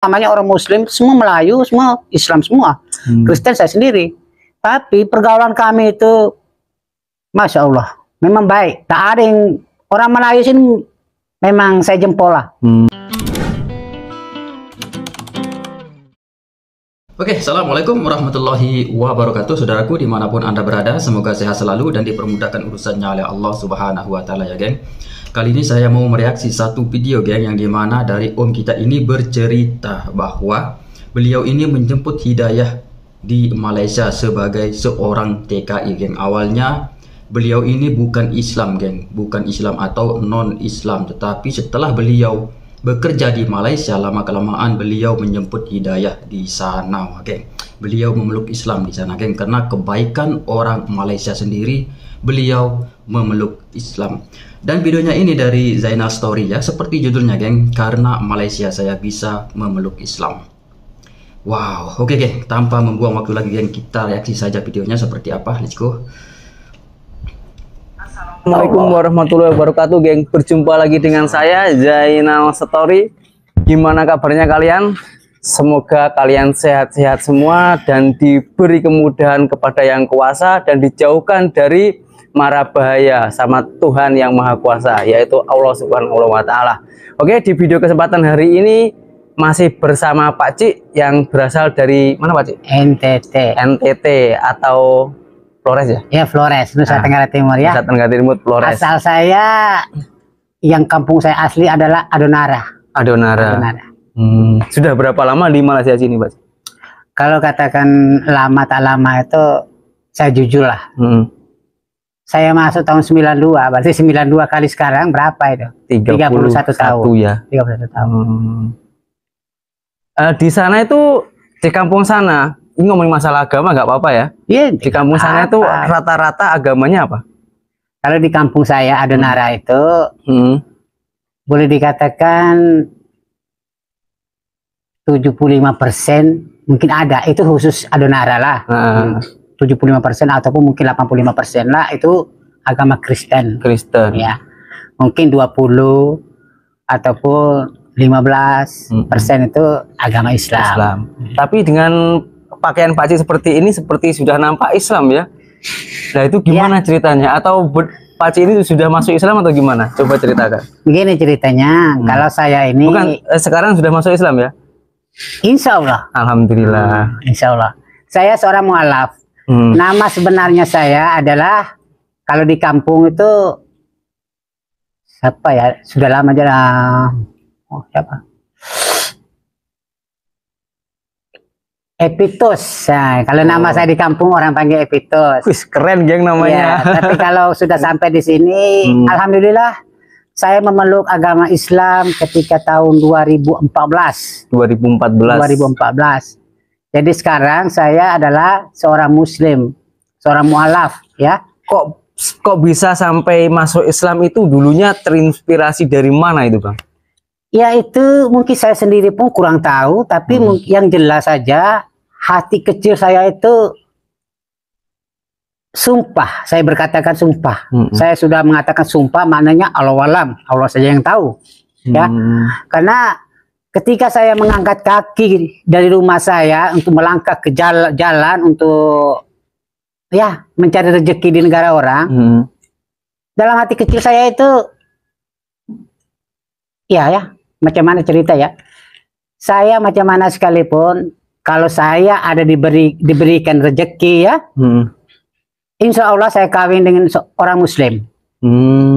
namanya orang Muslim, semua Melayu, semua Islam semua. Kristen saya sendiri. Tapi pergaulan kami itu, Masya Allah, memang baik. Tak ada yang orang Melayu sini, memang saya jempol lah. Oke, Assalamualaikum warahmatullahi wabarakatuh. Saudaraku dimanapun Anda berada, semoga sehat selalu dan dipermudahkan urusannya oleh Allah Subhanahu wa Ta'ala, ya geng. Kali ini saya mau mereaksi satu video, geng, yang dimana dari om kita ini bercerita bahwa beliau ini menjemput hidayah di Malaysia sebagai seorang TKI, geng. Awalnya beliau ini bukan Islam, geng, bukan Islam atau non-Islam, tetapi setelah beliau bekerja di Malaysia, lama-kelamaan beliau menjemput hidayah di sana, geng. Beliau memeluk Islam di sana, geng, karena kebaikan orang Malaysia sendiri, beliau memeluk Islam. Dan videonya ini dari Zainal Story, ya, seperti judulnya, geng, karena Malaysia saya bisa memeluk Islam. Wow, oke, geng, tanpa membuang waktu lagi, geng, kita reaksi saja videonya seperti apa. Let's go. Assalamualaikum warahmatullahi wabarakatuh, geng. Berjumpa lagi dengan saya Zainal Story. Gimana kabarnya kalian? Semoga kalian sehat-sehat semua dan diberi kemudahan kepada yang kuasa dan dijauhkan dari mara bahaya sama Tuhan yang Maha Kuasa, yaitu Allah Subhanahu wa Ta'ala. Oke, di video kesempatan hari ini masih bersama Pak Cik yang berasal dari mana, Pak Cik? NTT atau Flores, ya? Ya, Flores, Nusa Tenggara Timur, ya. Nusa Tenggara Timur, Flores. Asal saya, yang kampung saya asli adalah Adonara. Adonara. Sudah berapa lama di Malaysia sini, Pak? Kalau katakan lama tak lama itu, saya jujur lah. Saya masuk tahun 92, berarti 92 kali sekarang berapa itu? 31 tahun. Ya. 31 tahun. Di sana itu, di kampung sana, ini ngomongin masalah agama nggak apa-apa, ya? Iya. Di kampung sana itu rata-rata agamanya apa? Kalau di kampung saya Adonara itu boleh dikatakan 75% mungkin ada, itu khusus Adonara lah. 75% ataupun mungkin 85% lah itu agama Kristen. Ya. Mungkin 20 ataupun 15% itu agama Islam. Tapi dengan pakaian Pak Cik seperti ini, seperti sudah nampak Islam, ya. Nah, itu gimana ceritanya? Atau Pak Cik ini sudah masuk Islam atau gimana? Coba ceritakan. Begini ceritanya, kalau saya ini bukan sekarang sudah masuk Islam, ya? Insya Allah. Alhamdulillah. Insya Allah. Saya seorang mualaf. Nama sebenarnya saya adalah, kalau di kampung itu siapa ya? Sudah lama aja lah. Oh, siapa? Epitus. Nah, kalau nama saya di kampung orang panggil Epitus. Wih, keren, geng, namanya. Ya, tapi kalau sudah sampai di sini, alhamdulillah saya memeluk agama Islam ketika tahun 2014. 2014. Jadi sekarang saya adalah seorang Muslim, seorang mualaf, ya. Kok bisa sampai masuk Islam itu dulunya terinspirasi dari mana itu, Bang? Ya, itu mungkin saya sendiri pun kurang tahu, tapi yang jelas saja hati kecil saya itu sumpah, saya berkatakan sumpah. Saya sudah mengatakan sumpah, maknanya Allah alam, Allah saja yang tahu. Ya. Karena ketika saya mengangkat kaki dari rumah saya untuk melangkah ke jalan untuk ya mencari rezeki di negara orang, dalam hati kecil saya itu ya macam mana cerita, ya, saya macam mana sekalipun kalau saya ada diberikan rezeki, ya, insya Allah saya kawin dengan seorang Muslim,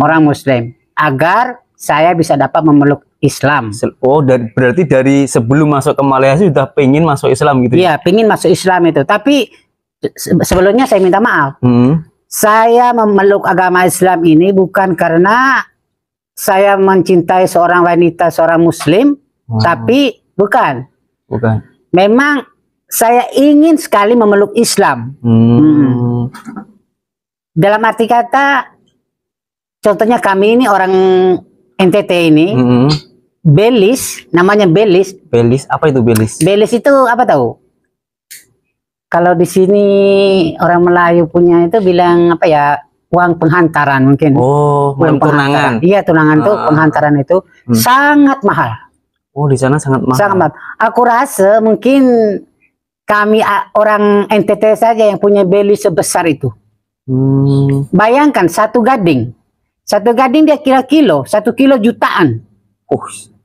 orang Muslim, agar saya bisa dapat memeluk Islam. Oh, berarti dari sebelum masuk ke Malaysia sudah pengen masuk Islam gitu? Iya, pengen masuk Islam itu. Tapi sebelumnya saya minta maaf. Saya memeluk agama Islam ini bukan karena saya mencintai seorang wanita, seorang Muslim, tapi bukan. Memang saya ingin sekali memeluk Islam. Dalam arti kata, contohnya kami ini orang NTT ini, Belis, namanya Belis. Belis, apa itu Belis? Belis itu apa tahu? Kalau di sini orang Melayu punya itu bilang apa ya? Uang penghantaran mungkin. Oh, uang tunangan. Iya, tunangan tuh penghantaran itu sangat mahal. Oh, di sana sangat mahal. Sangat mahal. Aku rasa mungkin kami orang NTT saja yang punya beli sebesar itu. Bayangkan satu gading dia kira kilo, 1 kilo jutaan.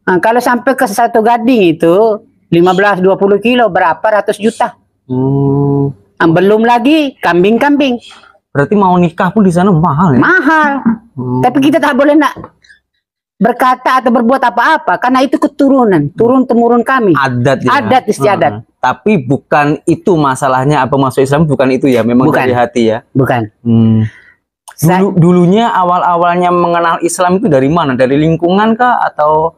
Nah, kalau sampai ke satu gading itu 15-20 kilo berapa ratus juta. Nah, belum lagi kambing-kambing. Berarti mau nikah pun di sana mahal ya? Mahal. Tapi kita tak boleh nak berkata atau berbuat apa-apa karena itu keturunan, turun temurun kami. Adat ya. Adat istiadat. Tapi bukan itu masalahnya, apa masuk Islam bukan itu ya, memang Bukan. dari hati ya. Bukan. Dulunya awal-awalnya mengenal Islam itu dari mana? Dari lingkungan kah atau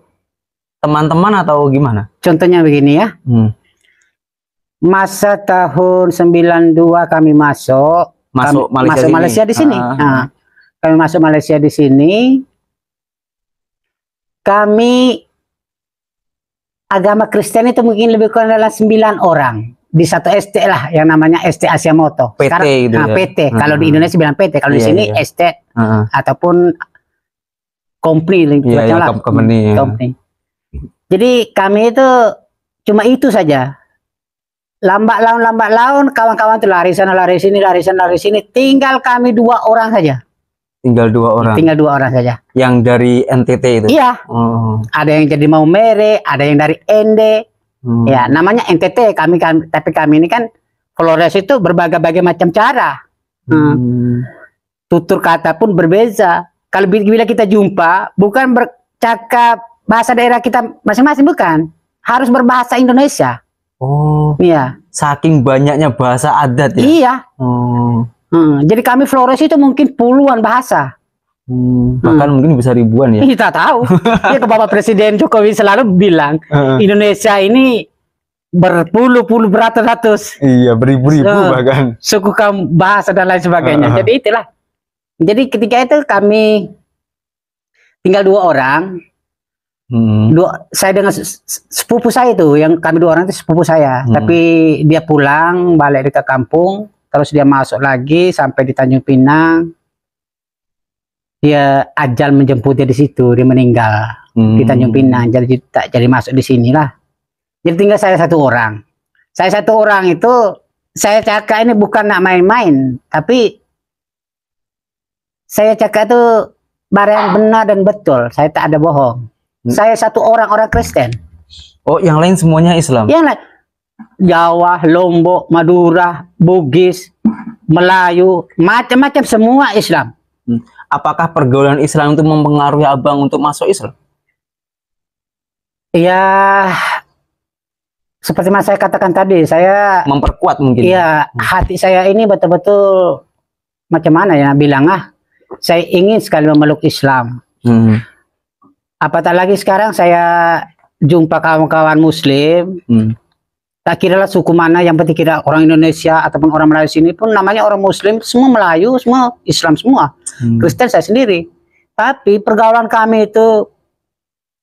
teman-teman atau gimana? Contohnya begini ya. Masa tahun 92 kami masuk Malaysia di sini. Nah, kami masuk Malaysia di sini. Kami agama Kristen itu mungkin lebih kurang dalam 9 orang di satu ST lah yang namanya ST Asia Moto. PT sekarang, gitu ya? PT. Kalau di Indonesia bilang PT, kalau di sini ST ataupun company lah. Company. Jadi kami itu cuma itu saja. Lambat laun kawan-kawan itu lari sana lari sini. Tinggal kami 2 orang saja. Tinggal 2 orang. Tinggal 2 orang saja. Yang dari NTT itu. Iya. Ada yang jadi mau mere, ada yang dari ND. Ya, namanya NTT. Tapi kami ini kan Flores itu berbagai macam cara. Tutur kata pun berbeza. Kalau bila kita jumpa, bukan bercakap bahasa daerah kita masing-masing, bukan. Harus berbahasa Indonesia. Oh. Iya. Saking banyaknya bahasa adat ya. Iya. Jadi kami Flores itu mungkin puluhan bahasa. Bahkan mungkin bisa ribuan ya. Kita tahu. Ya, ke Bapak Presiden Jokowi selalu bilang Indonesia ini berpuluh-puluh beratus-ratus. Iya, beribu-ribu bahkan. Suku kaum bahasa dan lain sebagainya. Jadi itulah. Jadi ketika itu kami tinggal 2 orang. Saya dengan sepupu saya itu, yang kami 2 orang itu sepupu saya. Tapi dia pulang balik ke kampung, terus dia masuk lagi sampai di Tanjung Pinang. Dia ajal menjemput dia di situ, dia meninggal di Tanjung Pinang. Jadi tak jadi masuk di sinilah. Jadi tinggal saya 1 orang. Saya 1 orang itu saya cakap ini bukan nak main-main, tapi saya cakap itu barang benar dan betul. Saya tak ada bohong. Saya 1 orang Kristen. Oh, yang lain semuanya Islam? Yang lain Jawa, Lombok, Madura, Bugis, Melayu, macam-macam semua Islam. Apakah pergaulan Islam itu mempengaruhi abang untuk masuk Islam? Ya, seperti yang saya katakan tadi, saya memperkuat mungkin. Iya, hati saya ini betul-betul macam mana ya bilang saya ingin sekali memeluk Islam. Apatah lagi sekarang saya jumpa kawan-kawan Muslim, tak kira lah suku mana, yang penting kira orang Indonesia ataupun orang Melayu sini pun namanya orang Muslim, semua Melayu, semua Islam semua, Kristen saya sendiri. Tapi pergaulan kami itu,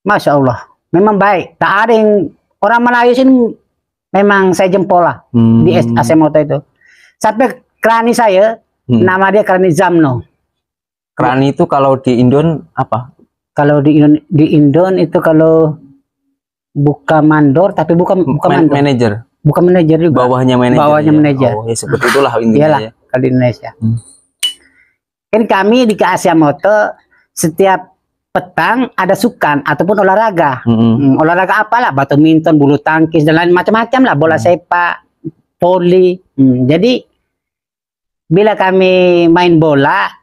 Masya Allah, memang baik. Tak ada yang orang Melayu sini memang saya jempol lah di Asia Moto itu. Sampai kerani saya, nama dia Kerani Zamno. Kerani itu kalau di Indon apa? Kalau di Indon itu kalau bukan mandor, tapi bukan mandor. Manajer. Bukan manajer juga. Bawahnya manajer. Bawahnya ya. manajer. Oh, ya seperti itulah intinya. Iyalah, ya. kalau di Indonesia. Kan kami di Asia Moto setiap petang ada sukan ataupun olahraga. Olahraga apalah, badminton, bulu tangkis dan lain macam-macam lah, bola sepak, voli. Jadi bila kami main bola,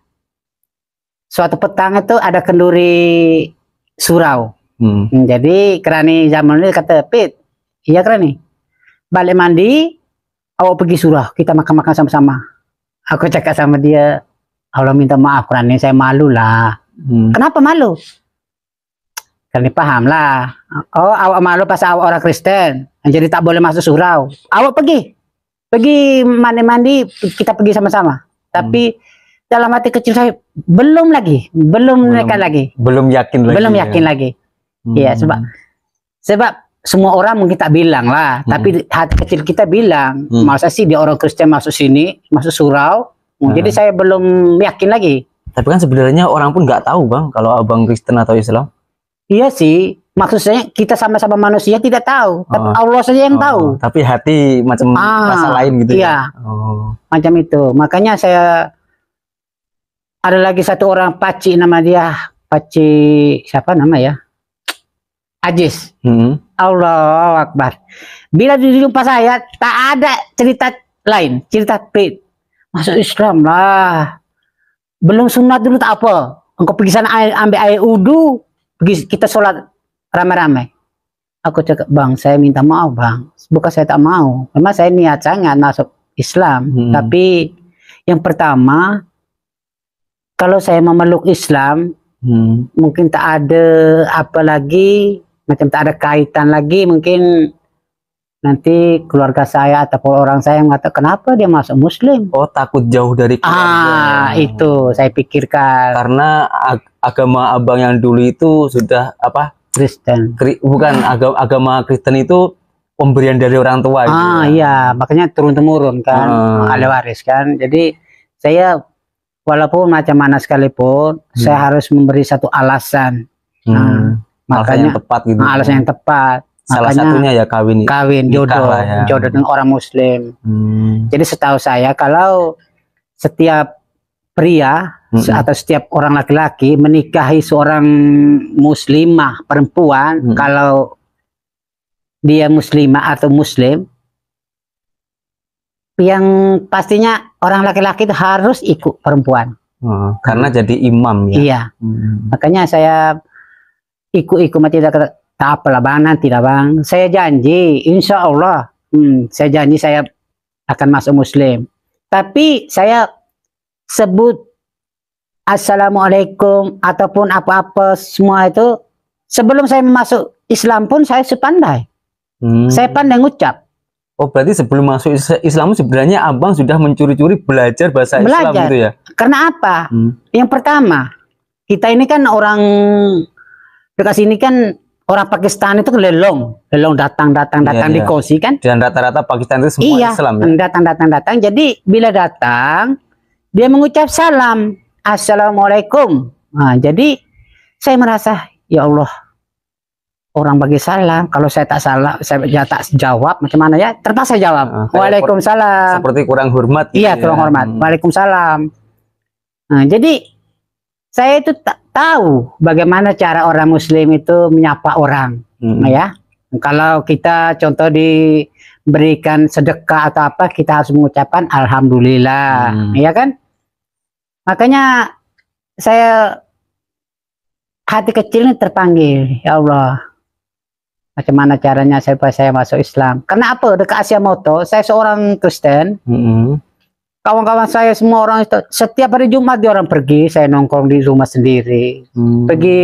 suatu petang itu ada kenduri surau. Jadi Kerani zaman ini kata, Pit, iya Kerani, balik mandi, awak pergi surau, kita makan-makan sama-sama. Aku cakap sama dia, Allah minta maaf Kerani, saya malu lah. Kenapa malu? Kerani paham lah. Oh, awak malu pas awak orang Kristen, jadi tak boleh masuk surau. Awak pergi mandi-mandi, kita pergi sama-sama. Tapi dalam hati kecil saya belum nekat lagi, belum yakin lagi. Iya, sebab semua orang mungkin tak bilang lah, tapi hati kecil kita bilang, masa sih dia orang Kristen masuk sini, masuk surau. Jadi saya belum yakin lagi. Tapi kan sebenarnya orang pun nggak tahu bang kalau abang Kristen atau Islam. Iya sih, Maksud saya kita sama-sama manusia tidak tahu, tapi Allah saja yang tahu. Tapi hati macam rasa lain gitu iya. ya. Oh. Macam itu. Makanya saya ada lagi satu orang Paci, nama dia Paci siapa nama ya? Ajis. Allahu Akbar. Bila di jumpa saya tak ada cerita lain, cerita masuk Islam lah. Belum sunat dulu tak apa. Engkau pergi sana ambil air wudu, pergi kita sholat ramai-ramai. Aku cakap, bang, saya minta maaf bang. Bukan saya tak mau. Memang saya niat sangat masuk Islam. Tapi yang pertama, kalau saya memeluk Islam, mungkin tak ada apa lagi, macam tak ada kaitan lagi, mungkin nanti keluarga saya ataupun orang saya mengatakan kenapa dia masuk Muslim. Oh, takut jauh dari keluarga. Itu saya pikirkan. Karena agama abang yang dulu itu sudah apa? Kristen. Bukan, agama Kristen itu pemberian dari orang tua. Iya, makanya turun-temurun kan, ada waris kan. Jadi saya walaupun macam mana sekalipun, saya harus memberi satu alasan. Makanya yang tepat gitu. Alasan yang tepat. Salah satunya ya kawin jodoh, ya. jodoh dengan orang Muslim. Jadi setahu saya kalau setiap pria atau setiap orang laki-laki menikahi seorang muslimah perempuan, kalau dia muslimah atau muslim, yang pastinya orang laki-laki itu harus ikut perempuan. Karena jadi imam ya. Iya. Makanya saya ikut tidak tak apalah bang, nanti lah bang. Saya janji, insya Allah, saya janji saya akan masuk Muslim. Tapi saya sebut Assalamualaikum ataupun apa-apa semua itu sebelum saya masuk Islam pun saya sepandai. Saya pandai ngucap. Oh, berarti sebelum masuk Islam sebenarnya abang sudah mencuri-curi belajar bahasa Islam gitu ya? Karena apa? Yang pertama, kita ini kan orang dekat sini kan. Orang Pakistan itu lelong datang dikongsi kan. Dan rata-rata Pakistan itu semua Islam ya. Datang. Jadi bila datang dia mengucap salam, Assalamualaikum. Nah, jadi saya merasa ya Allah, orang bagi salam, kalau saya tak salah, saya tak jawab macam mana ya? Terpaksa jawab. Waalaikumsalam. Seperti kurang hormat. Iya, kurang hormat. Waalaikumsalam. Nah, jadi saya itu tak tahu bagaimana cara orang Muslim itu menyapa orang, ya. Kalau kita contoh diberikan sedekah atau apa, kita harus mengucapkan alhamdulillah, ya kan? Makanya saya hati kecilnya terpanggil, ya Allah, macam mana caranya saya masuk Islam? Karena apa? Dekat Asia Moto, saya seorang Kristen. Kawan-kawan saya semua orang itu setiap hari Jumat dia orang pergi, saya nongkrong di rumah sendiri. Pergi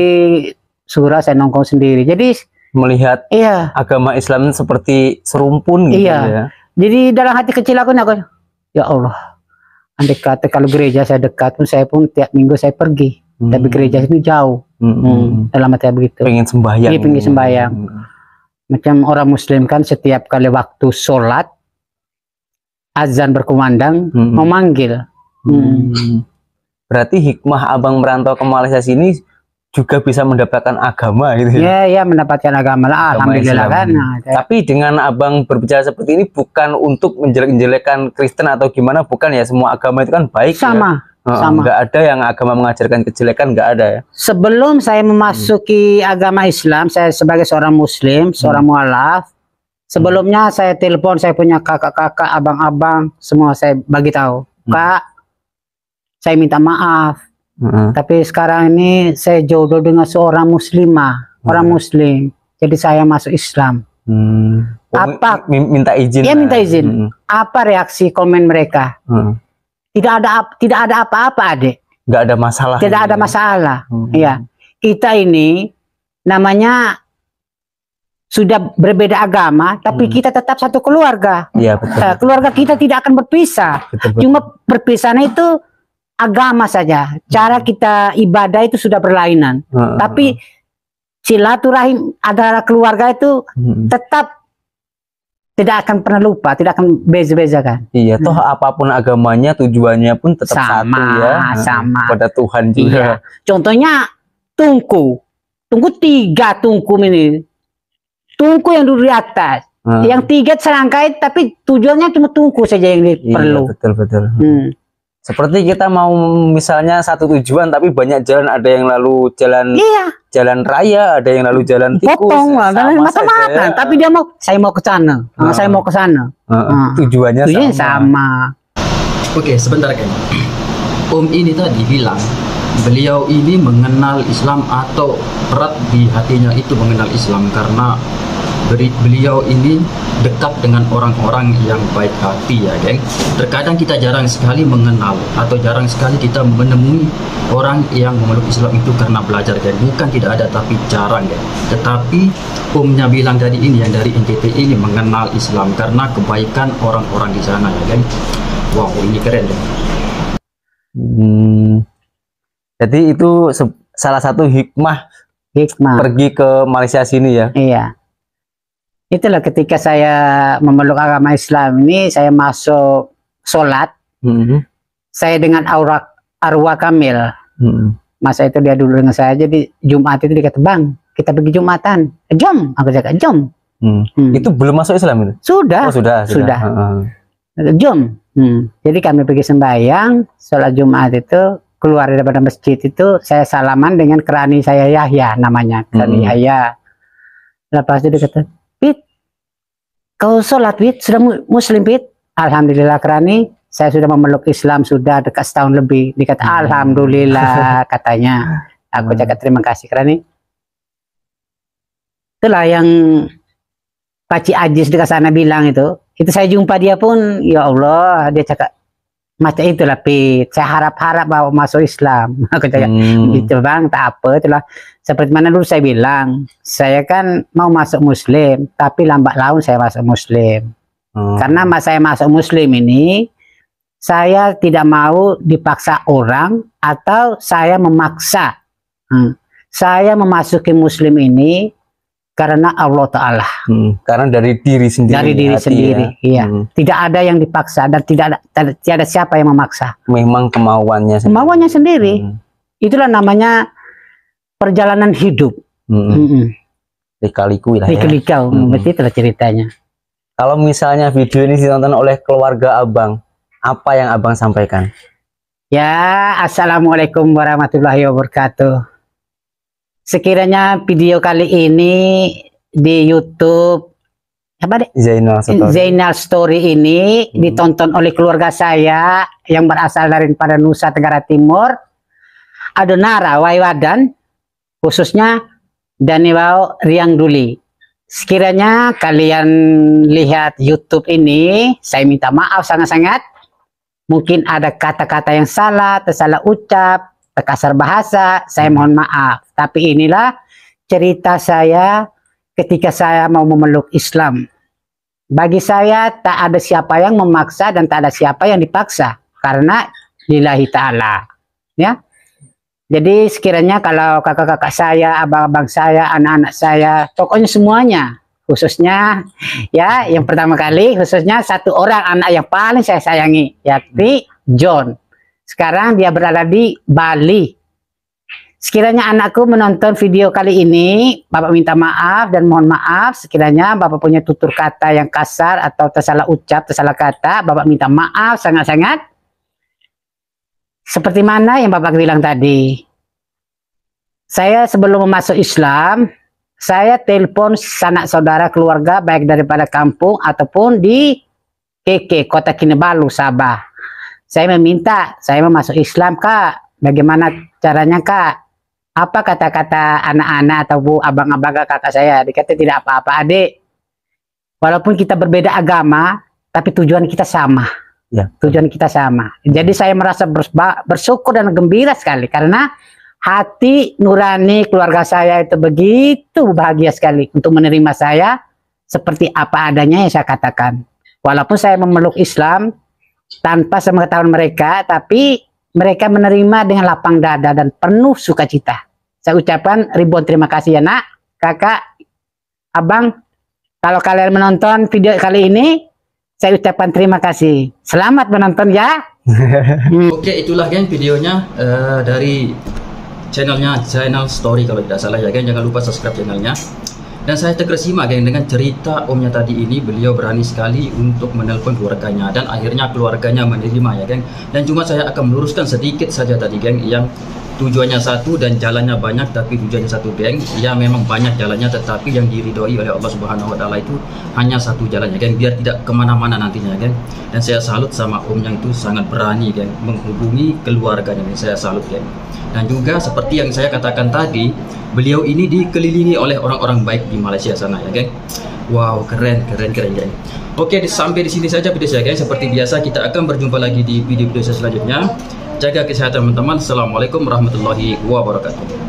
surah saya nongkrong sendiri. Jadi melihat agama Islam seperti serumpun gitu ya. Jadi dalam hati kecil aku ya Allah, andai kata kalau gereja saya dekat pun saya pun tiap minggu saya pergi. Tapi gereja itu jauh. Dalam hati begitu. Pengen sembahyang. Iya, pengen sembahyang. Macam orang Muslim kan setiap kali waktu sholat azan berkumandang memanggil. Berarti hikmah abang merantau ke Malaysia sini juga bisa mendapatkan agama gitu ya? Iya, mendapatkan agama lah, alhamdulillah kan. Tapi dengan abang berbicara seperti ini bukan untuk menjelek-jelekan Kristen atau gimana, bukan ya, semua agama itu kan baik. Sama. Nggak ada yang agama mengajarkan kejelekan, nggak ada ya. Sebelum saya memasuki agama Islam, saya sebagai seorang Muslim, seorang mualaf. Sebelumnya saya telepon, saya punya kakak-kakak, abang-abang, semua saya bagi tahu. Kak, saya minta maaf. Tapi sekarang ini saya jodoh dengan seorang muslimah, orang Muslim. Jadi saya masuk Islam. Apa? Minta izin. Iya, minta izin. Apa reaksi komen mereka? Tidak ada apa-apa, adik. Nggak ada masalah. Tidak ada masalah. Iya. Kita ini namanya sudah berbeda agama, tapi kita tetap satu keluarga. Iya, betul. Keluarga kita tidak akan berpisah. Betul. Cuma perpisahannya itu agama saja. Cara kita ibadah itu sudah berlainan. Tapi silaturahim antara keluarga itu tetap tidak akan pernah lupa, tidak akan beza-bezakan. Iya, toh apapun agamanya tujuannya pun tetap satu ya. Sama. Pada Tuhan juga. Iya. Contohnya Tungku. tungku 3 tungku ini. Tungku yang duduk di atas. Yang 3 serangkai, tapi tujuannya cuma tungku saja yang perlu. Betul. Seperti kita mau misalnya satu tujuan tapi banyak jalan, ada yang lalu jalan jalan raya, ada yang lalu jalan tikus. Potong lah, mata-mata. Tapi dia mau, saya mau ke sana. Saya mau ke sana. Tujuannya sama. Oke, sebentar kan. Om ini tadi bilang beliau ini mengenal Islam atau erat di hatinya itu mengenal Islam karena beliau ini dekat dengan orang-orang yang baik hati ya geng. Terkadang kita jarang sekali mengenal atau jarang sekali kita menemui orang yang memeluk Islam itu karena belajar geng. Bukan tidak ada tapi jarang geng. Tetapi omnya bilang tadi ini yang dari NTT ini mengenal Islam karena kebaikan orang-orang di sana ya geng. Wow, ini keren geng. Jadi itu salah satu hikmah pergi ke Malaysia sini ya. Iya. Itulah ketika saya memeluk agama Islam ini, saya masuk sholat, saya dengan arwah kamil. Masa itu dia dulu dengan saya, jadi Jumat itu dia kata, "Bang, kita pergi Jumatan." "Jom," aku cakap, "Jom." Itu belum masuk Islam itu? Sudah. Oh, sudah. "Jom." Jadi kami pergi sembahyang, sholat Jumat itu, keluar daripada masjid itu, saya salaman dengan kerani saya Yahya namanya, kerani Yahya. Lepas itu dia kata, "Pit, kau sholat Pit, sudah muslim Pit?" "Alhamdulillah kerani, saya sudah memeluk Islam sudah dekat setahun lebih." Dikata, "Alhamdulillah," katanya. Aku cakap, "Terima kasih kerani." Itulah yang Pakcik Ajis dekat sana bilang itu saya jumpa dia pun, ya Allah, dia cakap, "Macam itulah Pit, saya harap-harap bawa masuk Islam." Aku cakap, "Gitu bang, tak apa." Itulah seperti mana dulu saya bilang, saya kan mau masuk Muslim, tapi lambat laun saya masuk Muslim. Karena saya masuk Muslim ini, saya tidak mau dipaksa orang atau saya memaksa. Saya memasuki Muslim ini karena Allah Ta'ala. Karena dari diri sendiri. Dari diri sendiri, iya. Tidak ada yang dipaksa dan tidak ada siapa yang memaksa. Memang kemauannya sendiri. Kemauannya sendiri. Itulah namanya perjalanan hidup. Lika-liku lah ya. Lika-liku, berarti itulah ceritanya. Kalau misalnya video ini ditonton oleh keluarga abang, apa yang abang sampaikan? Ya, Assalamualaikum warahmatullahi wabarakatuh. Sekiranya video kali ini di YouTube apa deh? Zainal Story ini ditonton oleh keluarga saya yang berasal daripada Nusa Tenggara Timur, Adonara Waiwadan, khususnya Daniwao Riang Duli. Sekiranya kalian lihat YouTube ini, saya minta maaf sangat-sangat. Mungkin ada kata-kata yang salah, tersalah ucap, terkasar bahasa, saya mohon maaf. Tapi inilah cerita saya ketika saya mau memeluk Islam. Bagi saya tak ada siapa yang memaksa dan tak ada siapa yang dipaksa, karena lillahi ta'ala. Ya. Jadi sekiranya kalau kakak-kakak saya, abang-abang saya, anak-anak saya, pokoknya semuanya, khususnya ya yang pertama kali, khususnya satu orang anak yang paling saya sayangi, yakni John. Sekarang dia berada di Bali. Sekiranya anakku menonton video kali ini, Bapak minta maaf dan mohon maaf. Sekiranya Bapak punya tutur kata yang kasar atau tersalah ucap, tersalah kata, Bapak minta maaf sangat-sangat. Seperti mana yang Bapak bilang tadi. Saya sebelum masuk Islam, saya telepon sanak saudara keluarga baik daripada kampung ataupun di KK, Kota Kinabalu, Sabah. Saya meminta, saya mau masuk Islam Kak. Bagaimana caranya Kak? Apa kata-kata anak-anak atau abang-abang kakak saya? Dikata tidak apa-apa adik. Walaupun kita berbeda agama, tapi tujuan kita sama. Ya. Tujuan kita sama. Jadi saya merasa bersyukur dan gembira sekali. Karena hati nurani keluarga saya itu begitu bahagia sekali. Untuk menerima saya seperti apa adanya yang saya katakan. Walaupun saya memeluk Islam tanpa sepengetahuan mereka, tapi mereka menerima dengan lapang dada dan penuh sukacita. Saya ucapkan ribuan terima kasih ya nak, kakak, abang. Kalau kalian menonton video kali ini, saya ucapkan terima kasih. Selamat menonton ya. Oke, itulah geng videonya dari channelnya Zainal Story kalau tidak salah ya geng. Jangan lupa subscribe channelnya. Dan saya terkesima geng dengan cerita omnya tadi ini. Beliau berani sekali untuk menelpon keluarganya dan akhirnya keluarganya menerima ya geng. Dan cuma saya akan meluruskan sedikit saja tadi geng, yang tujuannya satu dan jalannya banyak tapi tujuannya satu geng. Ya memang banyak jalannya, tetapi yang diridhoi oleh Allah Subhanahu wa Ta'ala itu hanya satu jalannya geng, biar tidak kemana-mana nantinya geng. Dan saya salut sama omnya, itu sangat berani geng menghubungi keluarganya, saya salut geng. Dan juga seperti yang saya katakan tadi, beliau ini dikelilingi oleh orang-orang baik di Malaysia sana ya geng. Wow, keren geng. Oke, sampai di sini saja video saya geng. Seperti biasa kita akan berjumpa lagi di video-video selanjutnya. Jaga kesehatan teman-teman. Assalamualaikum warahmatullahi wabarakatuh.